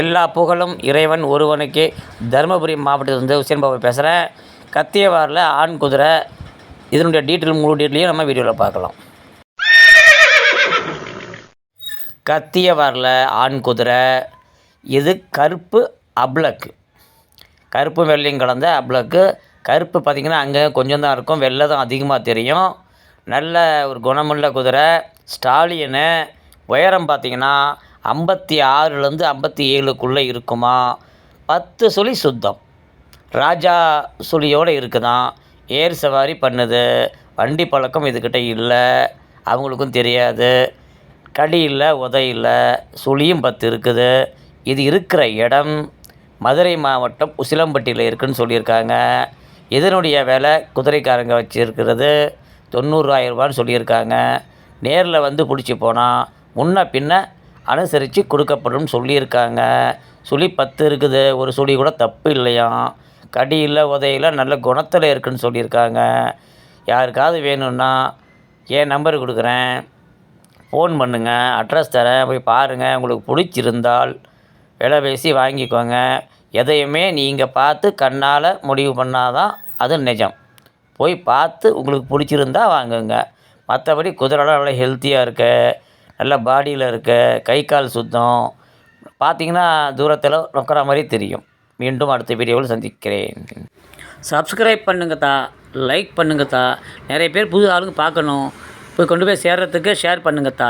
எல்லா புகழும் இறைவன் ஒருவனுக்கே. தருமபுரி மாவட்டத்திலிருந்து உசேன் பாபு பேசுகிறேன். கத்தியவாரில் ஆண் குதிரை, இதனுடைய முழு டீட்டெயிலையும் நம்ம வீடியோவில் பார்க்கலாம். கத்தியவாரில் ஆண் குதிரை, இது கருப்பு அப்ளக்கு, கருப்பு வெள்ளையும் கலந்த அப்ளக்கு. கருப்பு பார்த்திங்கன்னா அங்கே கொஞ்சம் தான் இருக்கும், வெள்ளை தான் அதிகமாக தெரியும். நல்ல ஒரு குணமுள்ள குதிரை, ஸ்டாலியனு. உயரம் பார்த்திங்கன்னா 56லேருந்து 57க்குள்ளே இருக்குமா. 10 சுழி சுத்தம், ராஜா சுழியோடு இருக்குதான். ஏர் சவாரி பண்ணுது. வண்டி பழக்கம் இதுக்கிட்ட இல்லை, அவங்களுக்கும் தெரியாது. கடி இல்லை, உதை இல்லை, சுழியும் 10 இருக்குது. இது இருக்கிற இடம் மதுரை மாவட்டம் உசிலம்பட்டியில் இருக்குதுன்னு சொல்லியிருக்காங்க. இதனுடைய விலை குதிரைக்காரங்க வச்சுருக்கிறது 90,000 ரூபான்னு சொல்லியிருக்காங்க. நேரில் வந்து பிடிச்சி போனால் முன்ன பின்ன அனுசரித்து கொடுக்கப்படும் சொல்லியிருக்காங்க. சுழி 10 இருக்குது, ஒரு சுழி கூட தப்பு இல்லையாம். கடி இல்லை, உதையில் நல்ல குணத்தில் இருக்குதுன்னு சொல்லியிருக்காங்க. யாருக்காவது வேணும்னா என் நம்பர் கொடுக்குறேன், ஃபோன் பண்ணுங்கள், அட்ரஸ் தரேன், போய் பாருங்கள். உங்களுக்கு பிடிச்சிருந்தால் விலை பேசி வாங்கிக்கோங்க. எதையுமே நீங்கள் பார்த்து கண்ணால் முடிவு பண்ணாதான் அது நிஜம். போய் பார்த்து உங்களுக்கு பிடிச்சிருந்தா வாங்குங்க. மற்றபடி குதிரைலாம் நல்லா ஹெல்த்தியாக இருக்க, நல்ல பாடியில் இருக்க, கை கால் சுத்தம், பார்த்திங்கன்னா தூரத்தில் நொக்கிற மாதிரி தெரியும். மீண்டும் அடுத்த வீடியோவில் சந்திக்கிறேன். சப்ஸ்கிரைப் பண்ணுங்கத்தா, லைக் பண்ணுங்கத்தா. நிறைய பேர் புது ஆளுங்க பார்க்கணும், போய் கொண்டு போய் சேர்கிறதுக்கு ஷேர் பண்ணுங்கத்தா.